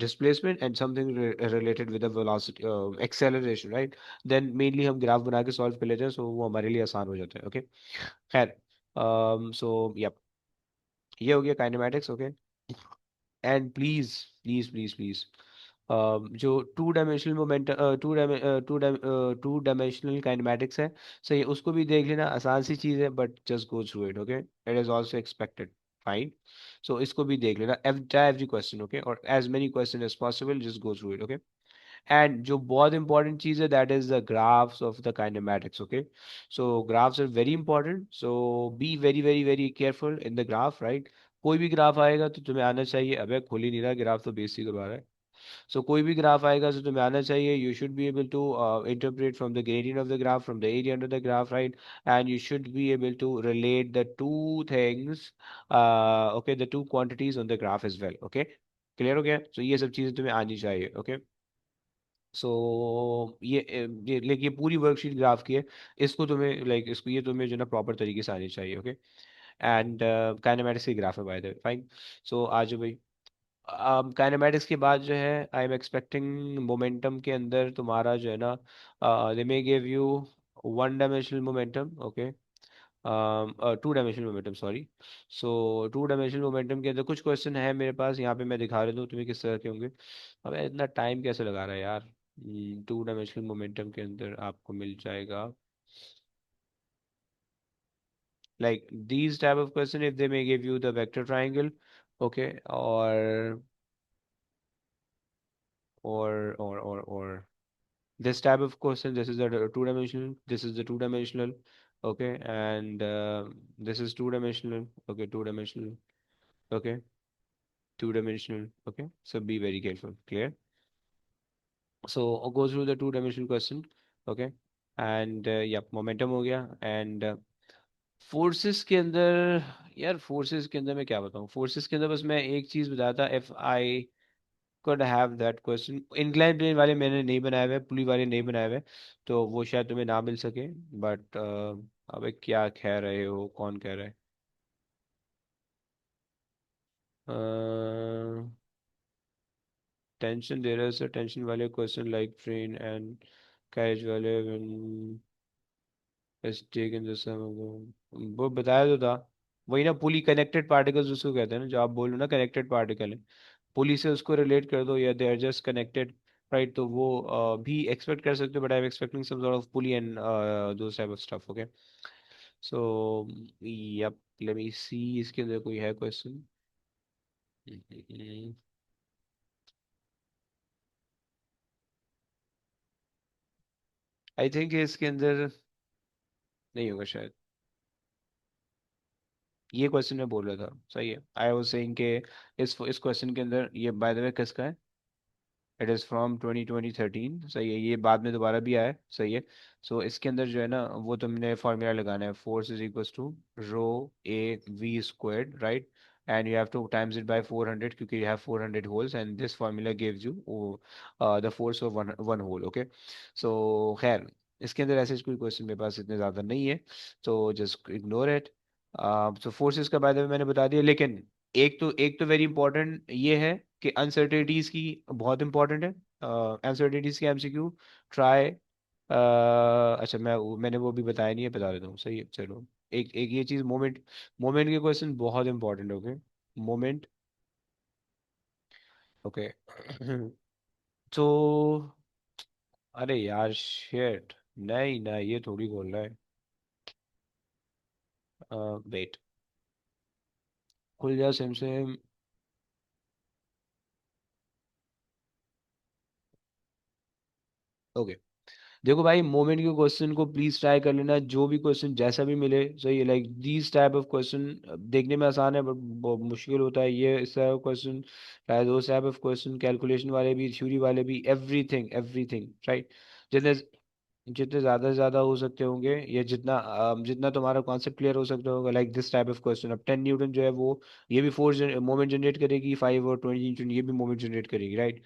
displacement and something related with the velocity acceleration, right? Then mainly हम graph बना के solve कर लेते हैं, सो वो हमारे लिए आसान हो जाता है, ओके. खैर, सो यप, ये हो गया kinematics, okay. And please please please please, जो टू डायमेंशनल काइनेमैटिक्स है, सही, उसको भी देख लेना. आसान सी चीज़ है, but just go through it, okay. It is also expected. Fine. So इसको भी देख लेना, एवरी क्वेश्चन, ओके, और as many question as possible, just go through it, okay. And जो बहुत इंपॉर्टेंट चीज़ है, that is the graphs of the kinematics, okay. So graphs are very important, so be very very very careful in the graph, right. कोई भी graph आएगा तो तुम्हें आना चाहिए, अबे खुल ही नहीं रहा ग्राफ, तो बेइज्जती करवा रहा है. सो कोई भी ग्राफ आएगा तो तुम्हें आना चाहिए, you should be able to interpret from the gradient of the graph, from the area under the graph, right. And you should be able to relate the two things, okay, the two quantities on the graph as well, okay. Clear हो गया? सो ये सब चीज़ें तुम्हें आनी चाहिए, okay. सो ये like ये पूरी वर्कशीट ग्राफ की है. इसको तुम्हें लाइक इसको ये तुम्हें जो ना प्रॉपर तरीके से आनी चाहिए, ओके. एंड काइनेमेटिक्स की ग्राफ है, बाय द वे, फाइन. सो आ जाओ भाई. काइनेमेटिक्स के बाद जो है, आई एम एक्सपेक्टिंग मोमेंटम के अंदर तुम्हारा जो है ना, they may give you one dimensional momentum, okay, two dimensional momentum, sorry. So two dimensional momentum के अंदर कुछ क्वेश्चन है मेरे पास यहाँ पे, मैं दिखा रहा हूँ तुम्हें किस तरह के होंगे. अब इतना टाइम कैसे लगा रहा है यार. टू डायमेंशनल मोमेंटम के अंदर आपको मिल जाएगा like these type of question, if they may give you the vector triangle, okay, or this type of question, this is the two dimensional, this is the two dimensional, okay, and this is two dimensional, okay, two dimensional, okay, two dimensional, okay. So be very careful, clear. So I'll go through the two dimensional question, okay. And yeah, momentum हो गया. And forces के अंदर, यार forces के अंदर मैं क्या बताऊँ, फोर्सेस के अंदर बस मैं एक चीज बताया था, if I could have that question. Incline plane वाले मैंने नहीं बनाए हुए, पुली वाले नहीं बनाए हुए, तो वो शायद तुम्हें ना मिल सके. बट अबे क्या कह रहे हो, कौन कह रहा है. टेंशन दे रहे हो सर, टेंशन वाले question like train and carriage वाले टेकन द सम, वो बताया तो था. वही ना, पुली कनेक्टेड पार्टिकल्स उसको कहते हैं ना, जो आप बोल रहे हो ना कनेक्टेड पार्टिकल है, पुली से उसको रिलेट कर दो, या they are just connected, right. तो वो भी एक्सपेक्ट कर सकते हो, but I am expecting some sort of pulley and those type of stuff, okay. So yep, let me see इसके अंदर कोई है क्वेश्चन. आई थिंक इसके अंदर नहीं होगा शायद. ये क्वेश्चन मैं बोल रहा था, सही है. आई वाज सेइंग के इस क्वेश्चन के अंदर, ये बाय द वे किसका है, इट इज़ फ्रॉम 2013, सही है, ये बाद में दोबारा भी आया है, सही है. सो इसके अंदर जो है ना, वो तुमने फॉर्मूला लगाना है, force is equals to rho A V squared, right. And you have to times it by 400, क्योंकि you have 400 holes, and this formula gives you the force of one one hole, okay. So खैर, इसके अंदर ऐसे कोई question मेरे पास इतने ज़्यादा नहीं है, तो just ignore it. So forces का बारे में मैंने बता दिया, लेकिन एक तो वेरी इंपॉर्टेंट ये है कि अनसर्टेनिटीज की बहुत इंपॉर्टेंट है. अनसर्टेनिटीज के एमसीक्यू ट्राई. अच्छा, मैंने वो भी बताया नहीं है, बता देता हूँ, सही है, चलो. एक एक ये चीज, मोमेंट, मोमेंट के क्वेश्चन बहुत इंपॉर्टेंट, ओके. Moment, okay. तो अरे यार शेट, नहीं नहीं, ये थोड़ी बोल रहा है. वेट, खुल जा सिम से. ओके. देखो भाई, मोमेंट के क्वेश्चन को प्लीज ट्राई कर लेना, जो भी क्वेश्चन जैसा भी मिले, सही है. Like these type of question देखने में आसान है, बट बहुत मुश्किल होता है, ये इस टाइप ऑफ क्वेश्चन, शायद दो टाइप ऑफ क्वेश्चन, कैलकुलेशन वाले भी, थ्योरी वाले भी, एवरीथिंग एवरीथिंग, राइट. जितने जितने ज़्यादा से ज़्यादा हो सकते होंगे, या जितना जितना तुम्हारा कॉन्सेप्ट क्लियर हो सकता होगा, like this type of question. अब 10 न्यूटन जो है वो, ये भी फोर्स मोमेंट जनरेट करेगी, 5 और 20 न्यूटन ये भी मोमेंट जनरेट करेगी, right.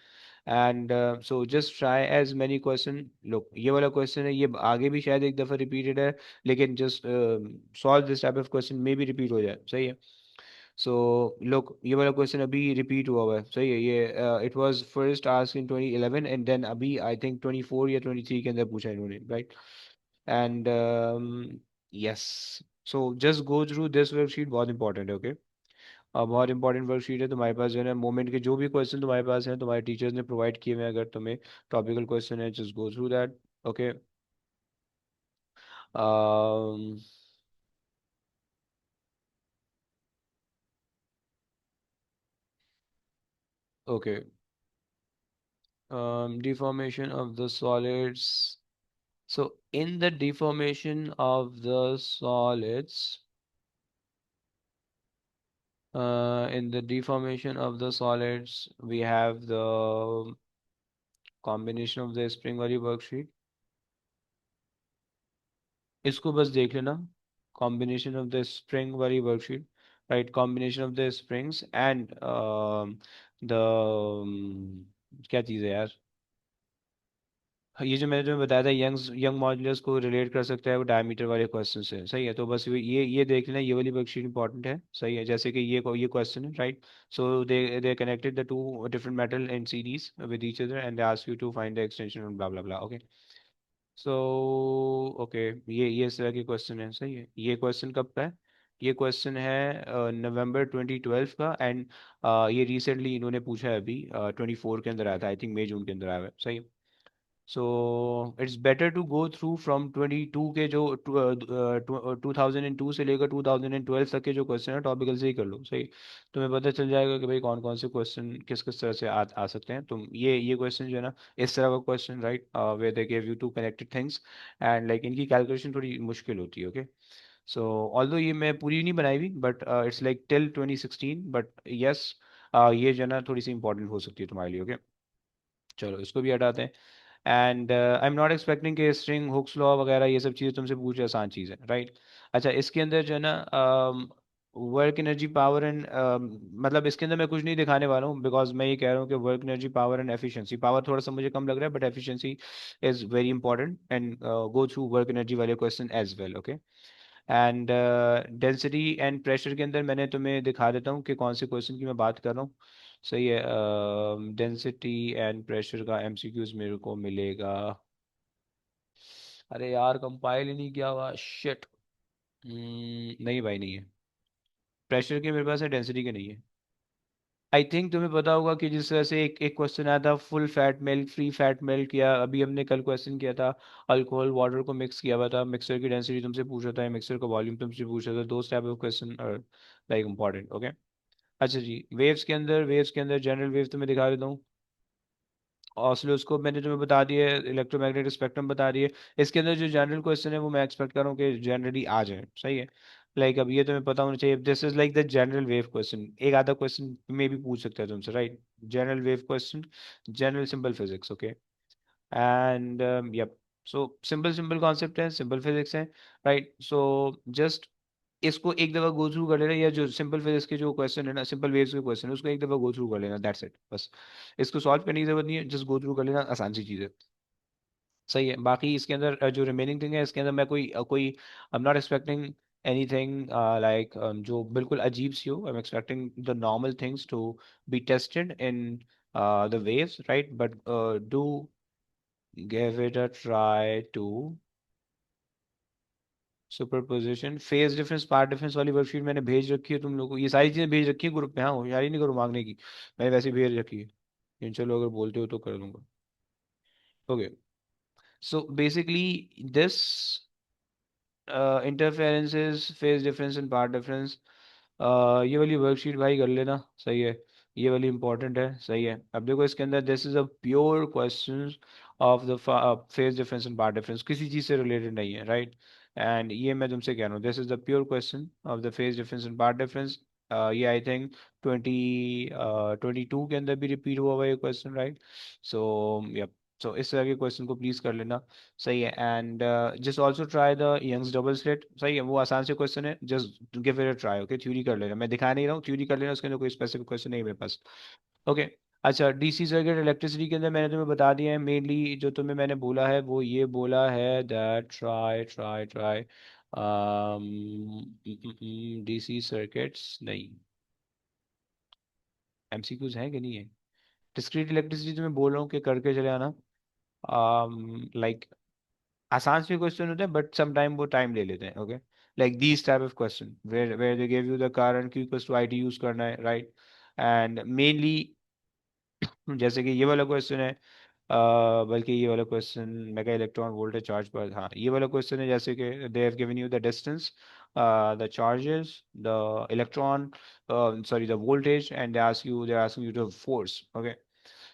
And so just try as many question. लोग ये वाला क्वेश्चन है, ये आगे भी शायद एक दफ़ा रिपीटेड है, लेकिन just solve this type of question में भी रिपीट हो जाए, सही है. सो लोग ये वाला क्वेश्चन अभी रिपीट हुआ हुआ है, सही है. ये it was first asked in 2011, and then अभी आई थिंक 24 या 23 के अंदर पूछा इन्होंने, right. And yes. So just go through this worksheet, बहुत इंपॉर्टेंट है, ओके. बहुत इंपॉर्टेंट वर्कशीट है तुम्हारे पास, जो है ना, मोमेंट के जो भी क्वेश्चन तुम्हारे पास हैं, तुम्हारे टीचर्स ने प्रोवाइड किए हुए हैं, अगर तुम्हें टॉपिकल क्वेश्चन है, just go through that, okay. Okay. Deformation of the solids. So in the deformation of the solids, in the deformation of the solids, we have the combination of the spring वाली worksheet. इसको बस देख लेना. Combination of the spring वाली worksheet, right? Combination of the springs and the क्या चीज़ है यार. हाँ, ये जो मैंने तुम्हें बताया था यंग यंग मॉड्यूलस को रिलेट कर सकता है वो डायमीटर वाले क्वेश्चन से. सही है, तो बस ये देख लेना, ये वाली वर्कशीट इंपॉर्टेंट है. सही है, जैसे कि ये क्वेश्चन है, right. So they connected the two different metal in series with each other and they ask you to find the extension blah blah blah. Okay. So okay, ये इस तरह के क्वेश्चन है. सही है, ये क्वेश्चन कब का है? ये क्वेश्चन है नवंबर 2012 का. एंड ये रिसेंटली इन्होंने पूछा है, अभी 24 के अंदर आया था, आई थिंक मई जून के अंदर आया है. सही है. So it's better to go through from 22 के जो 2002 से लेकर 2012 तक के जो क्वेश्चन है टॉपिकल से ही कर लो. सही. तुम्हें पता चल जाएगा कि भाई कौन कौन से क्वेश्चन किस किस तरह से आ सकते हैं. तुम ये क्वेश्चन जो है ना, इस तरह का question, right, where they give you two connected things and like इनकी कैलकुलेशन थोड़ी मुश्किल होती है. ओके. सो ऑल्दो ये मैं पूरी नहीं बनाई हुई, but it's like till 2016, but yes, ये जो है ना थोड़ी सी इंपॉर्टेंट हो सकती है तुम्हारे लिए. ओके. चलो इसको भी हटाते हैं. And I am not expecting कि स्ट्रिंग हुक्स लॉ वगैरह ये सब चीज़ें तुमसे पूछ, आसान चीज़ है, राइट. अच्छा, इसके अंदर जो है ना वर्क एनर्जी पावर एंड, मतलब इसके अंदर मैं कुछ नहीं दिखाने वाला हूँ, बिकॉज मैं ये कह रहा हूँ कि work energy power and efficiency, power थोड़ा सा मुझे कम लग रहा है but efficiency is very important. And go through work energy वाले question as well. Okay. And density and pressure के अंदर मैंने तुम्हें दिखा देता हूँ कि कौन से क्वेश्चन की मैं बात कर रहा हूँ. सही है. डेंसिटी एंड प्रेशर का एमसीक्यूज मेरे को मिलेगा. अरे यार, कंपाइल ही नहीं किया हुआ, शिट. नहीं भाई, नहीं है. प्रेशर के मेरे पास है, डेंसिटी के नहीं है. आई थिंक तुम्हें पता होगा कि जिस तरह से एक एक क्वेश्चन आया था full fat milk, free fat milk, या अभी हमने कल क्वेश्चन किया था अल्कोहल वाटर को मिक्स किया हुआ था, मिक्सर की डेंसिटी तुमसे पूछ रहा था, मिक्सर का वॉल्यूम तुमसे पूछ रहा था. दो type of question are like important. Okay. अच्छा जी, वेव्स के अंदर जनरल वेव तुम्हें दिखा देता हूँ. ऑसिलोस्कोप मैंने तुम्हें बता दिया है, इलेक्ट्रोमैग्नेटिक स्पेक्ट्रम बता दिए. इसके अंदर जो जनरल क्वेश्चन है वो मैं एक्सपेक्ट कर रहा हूँ कि जनरली आ जाए. सही है. लाइक अब ये तुम्हें पता होना चाहिए, this is like the general wave question. एक आधा क्वेश्चन में भी पूछ सकता है तुमसे, right. General wave question, general simple physics. Okay. And yep. So simple simple concept है, सिंपल फिजिक्स है, राइट. सो जस्ट इसको एक दफा गो थ्रू कर लेना, या जो सिंपल फिजिक्स के जो क्वेश्चन है ना, सिंपल वेव्स के क्वेश्चन है, उसको एक दफा गो थ्रू कर लेना, दैट्स इट बस. इसको सॉल्व करने की जरूरत नहीं है, जस्ट गो थ्रू कर लेना, आसान सी चीज़ है. सही है. बाकी इसके अंदर जो रिमेनिंग थिंग है इसके अंदर मैं कोई I am not expecting anything like जो बिल्कुल अजीब सी हो. I am expecting the normal things to be tested in the waves, right. But do give it a try to superposition, phase difference, part difference वाली worksheet मैंने भेज रखी है तुम लोगों को. ये सारी चीजें भेज रखी है ग्रुप में. हाँ, होशियारी नहीं करो मांगने की, मैंने वैसे ही भेज रखी है. इन चलो, अगर बोलते हो तो कर दूंगा. Okay. So basically this interferences, phase difference and path difference, ये वाली वर्कशीट भाई कर लेना. सही है. ये वाली इंपॉर्टेंट है. सही है. अब देखो इसके अंदर this is a pure question of the phase difference and path difference, किसी चीज से रिलेटेड नहीं है, राइट. एंड ये मैं तुमसे कह रहा हूँ, this is the pure question of the phase difference and path difference. ये आई थिंक 22 के अंदर भी रिपीट हुआ हुआ ये question, right. So yep. So इस तरह के क्वेश्चन को प्लीज कर लेना. सही है. And just also try the Young's double slit. सही है, वो आसान से क्वेश्चन है, just give it a try. Okay. Theory कर लेना, मैं दिखा नहीं रहा हूँ, थ्योरी कर लेना, उसके अंदर कोई स्पेसिफिक क्वेश्चन नहीं है मेरे पास. ओके. अच्छा, डीसी सर्किट इलेक्ट्रिसिटी के अंदर मैंने तुम्हें बता दिया है. मेनली जो तुम्हें मैंने बोला है वो ये बोला है that try try try DC circuits नहीं, एमसीक्यूज हैं कि नहीं है. डिस्क्रीट इलेक्ट्रिसिटी तुम्हें बोल रहा हूँ कि करके चले आना. लाइक आसान से क्वेश्चन होते हैं बट सम टाइम वो टाइम ले लेते हैं. ओके. Like these type of question where where they give you the current q equals to I T use करना है, राइट. एंड मेनली जैसे कि ये वाला क्वेश्चन है, बल्कि ये वाला question mega electron voltage charge पर, हाँ ये वाला क्वेश्चन है, जैसे कि they have given you the distance the charges, the electron, sorry, the voltage, and they're asking you to force. Okay,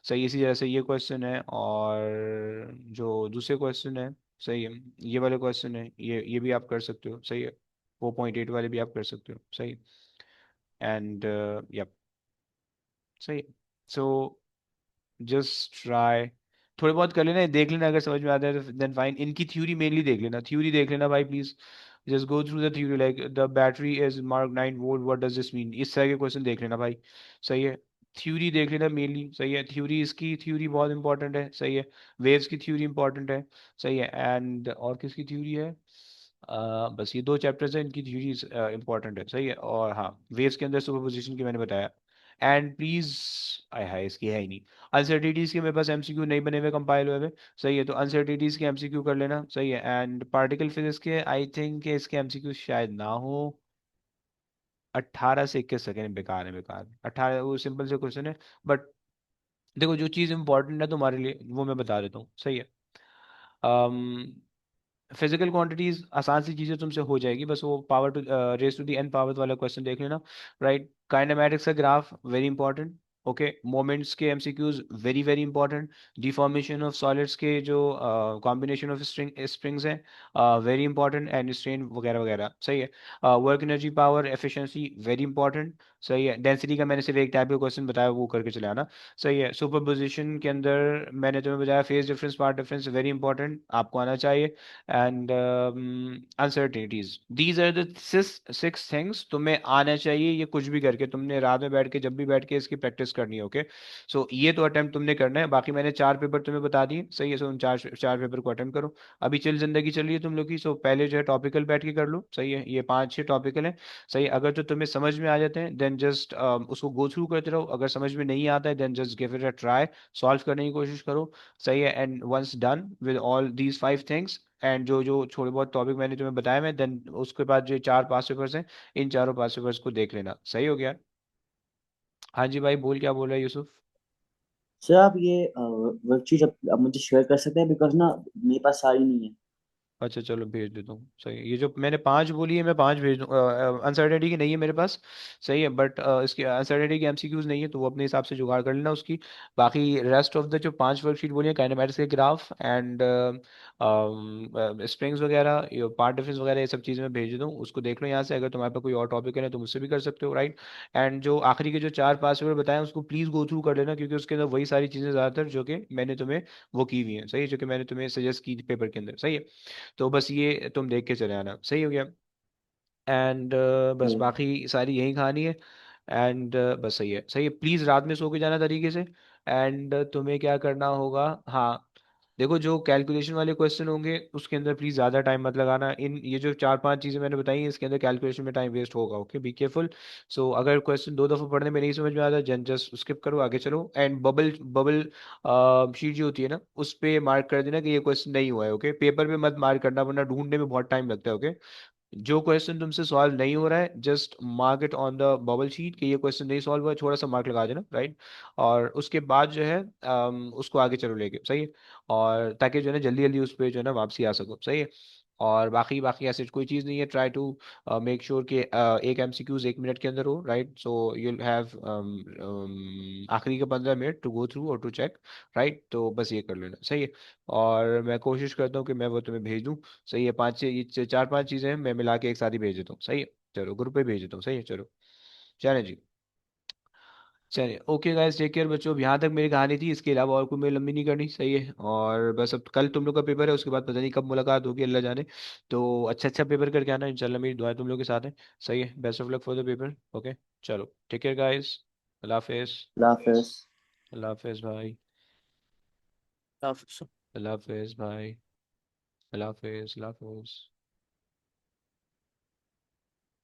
सही, इसी तरह से ये क्वेश्चन है, और जो दूसरे क्वेश्चन है, सही है, ये वाले क्वेश्चन है, ये भी आप कर सकते हो, सही है, 4.8 वाले भी आप कर सकते हो, सही, एंड यप, सही है। सो जस्ट ट्राई, थोड़े बहुत कर लेना, देख लेना, अगर समझ में आता है तो देन फाइन। इनकी थ्योरी मेनली देख लेना, थ्योरी देख लेना भाई please. Just go through the theory, like the battery is mark 9 volt, what does this mean, इस तरह के क्वेश्चन देख लेना भाई, सही है। थ्योरी देख लेना मेनली, सही है, थ्योरी, इसकी थ्योरी बहुत इंपॉर्टेंट है, सही है। वेव्स की थ्योरी इंपॉर्टेंट है, सही है, एंड और किसकी थ्योरी है? बस ये दो चैप्टर्स हैं, इनकी थ्योरी इंपॉर्टेंट है, सही है। और हाँ, वेव्स के अंदर सुपरपोजिशन की मैंने बताया। एंड प्लीज, आय हाय, इसकी है ही नहीं, अनसर्टिनिटीज के मेरे पास एमसीक्यू नहीं बने हुए, कंपाइल हुए हुए, सही है, तो अनसर्टिनिटीज के एमसीक्यू कर लेना, सही है। एंड पार्टिकल फिजिक्स के आई थिंक इसके एमसीक्यू शायद ना हो। 18 से 21 सेकेंड बेकार है, बेकार है। 18 वो सिंपल से क्वेश्चन है, बट देखो जो चीज़ इंपॉर्टेंट है तुम्हारे लिए वो मैं बता देता हूँ, सही है। फिजिकल क्वांटिटीज आसान सी चीज़ें तुमसे हो जाएगी, बस वो power to raise to the N power वाला क्वेश्चन देख लेना, राइट। काइनेमैटिक्स का graph very important, okay. Moments के MCQs very very important. Deformation of solids के जो कॉम्बिनेशन ऑफ स्प्रिंग्स हैं, वेरी इंपॉर्टेंट, एंड स्ट्रेन वगैरह वगैरह, सही है। Work energy power efficiency very important, सही है। डेंसिटी का मैंने सिर्फ एक टाइप का क्वेश्चन बताया, वो करके चले आना, सही है। सुपरपोजिशन के अंदर मैंने तुम्हें बताया, phase difference, part difference very important, आपको आना चाहिए। And uncertainties, these are the six things तुम्हें आना चाहिए, ये कुछ भी करके तुमने रात में बैठ के, जब भी बैठ के इसकी प्रैक्टिस करनी है, ओके। सो ये तो अटेम्प्ट तुमने करना है, बाकी मैंने 4 पेपर तुम्हें बता दिए, सही है। सो उन चार चार पेपर को अटेम्प्ट करो। अभी चिल जिंदगी चल रही है तुम लोग की, सो पहले जो है टॉपिकल बैठ के कर लो, सही है, ये 5-6 टॉपिकल है, सही है। अगर तो तुम्हें समझ में आ जाते हैं देन जस्ट उसको गो थ्रू करते रहो, अगर समझ में नहीं आता है then just give it a try, solve करने की कोशिश करो, सही है। And once done with all these 5 things, and जो जो थोड़े बहुत टॉपिक मैंने तुम्हें बताया, मैं देन उसके बाद जो चार पास पेपर्स हैं, इन चारों पास पेपर्स को देख लेना, सही हो गया। हाँ जी भाई, बोल, क्या बोल रहा है यूसुफ? सर आप ये वर्कशीट अब मुझे शेयर कर सकते हैं, बिकॉज ना मेरे पास सारी नहीं है। अच्छा चलो, भेज देता हूँ, सही है। ये जो मैंने 5 बोली है, मैं 5 भेज दूँ, अनसर्टेनिटी की नहीं है मेरे पास, सही है, बट इसकी अनसर्टेनिटी की एमसीक्यूज नहीं है, तो वो अपने हिसाब से जुगाड़ कर लेना उसकी। बाकी रेस्ट ऑफ द जो 5 वर्कशीट बोली है, काइनेमेटिक्स के ग्राफ एंड स्प्रिंग्स वगैरह, ये पार्ट डिफरेंस वगैरह, ये सब चीज़ें मैं भेज दूँ, उसको देख लो यहाँ से। अगर तुम्हारे पास कोई और टॉपिक है ना, तुम उससे भी कर सकते हो, राइट। एंड जो आखिरी के जो 4 5 पेपर बताए हैं, उसको प्लीज़ गो थ्रू कर लेना, क्योंकि उसके अंदर वही सारी चीज़ें ज़्यादातर जो कि मैंने तुम्हें वो की हुई हैं, सही है, जो कि मैंने तुम्हें सजेस्ट की पेपर के अंदर, सही है। तो बस ये तुम देख के चले आना, सही हो गया। एंड बस तो बाकी सारी यही कहानी है। एंड बस सही है, सही है, प्लीज़ रात में सो के जाना तरीके से। एंड तुम्हें क्या करना होगा, हाँ, देखो जो कैलकुलेशन वाले क्वेश्चन होंगे उसके अंदर प्लीज़ ज़्यादा टाइम मत लगाना, इन ये जो 4 5 चीज़ें मैंने बताई हैं इसके अंदर कैलकुलेशन में टाइम वेस्ट होगा, ओके, बी केयरफुल। सो अगर क्वेश्चन 2 दफ़ा पढ़ने में नहीं समझ में आता, जन जस्ट स्किप करो, आगे चलो। एंड बबल बबल शीट जो होती है ना, उस पे मार्क कर देना कि ये क्वेश्चन नहीं हुआ है, ओके। पेपर पे मत मार्क करना, वरना ढूंढने में बहुत टाइम लगता है, ओके। जो क्वेश्चन तुमसे सॉल्व नहीं हो रहा है, just mark it on the bubble sheet कि ये क्वेश्चन नहीं सॉल्व हुआ है, थोड़ा सा मार्क लगा देना, राइट। और उसके बाद जो है उसको आगे चलो लेके, सही है। और ताकि जो है ना जल्दी जल्दी उस पर जो है ना वापसी आ सको, सही है। और बाकी बाकी ऐसे कोई चीज़ नहीं है, ट्राई टू मेक श्योर कि एक एमसीक्यूज 1 मिनट के अंदर हो, राइट। सो यूल हैव आखिरी के 15 मिनट टू गो थ्रू और टू चेक, राइट। तो बस ये कर लेना, सही है। और मैं कोशिश करता हूँ कि मैं वो तुम्हें भेज दूँ, सही है। 4 5 चीजें हैं, मैं मिला के एक साथ ही भेज देता हूँ, सही है। चलो ग्रुप पे भेज देता हूँ, सही है, चलो। चलें जी, चलिए, ओके गाइस, टेक केयर बच्चों। अब यहाँ तक मेरी कहानी थी, इसके अलावा और कोई मेरी लंबी नहीं करनी, सही है। और बस अब कल तुम लोग का पेपर है, उसके बाद पता नहीं कब मुलाकात होगी, अल्लाह जाने। तो अच्छा अच्छा पेपर करके आना इंशाल्लाह, मेरी दुआ तुम लोग के साथ है, सही है। Best of luck for the paper, okay. चलो, टेक केयर गाइस, अल्लाह हाफिज। अल्लाह हाफिज। अल्लाह हाफिज भाई। अल्लाह हाफिज। अल्लाह हाफिज भाई। अल्लाह हाफिज, अल्लाह हाफिज।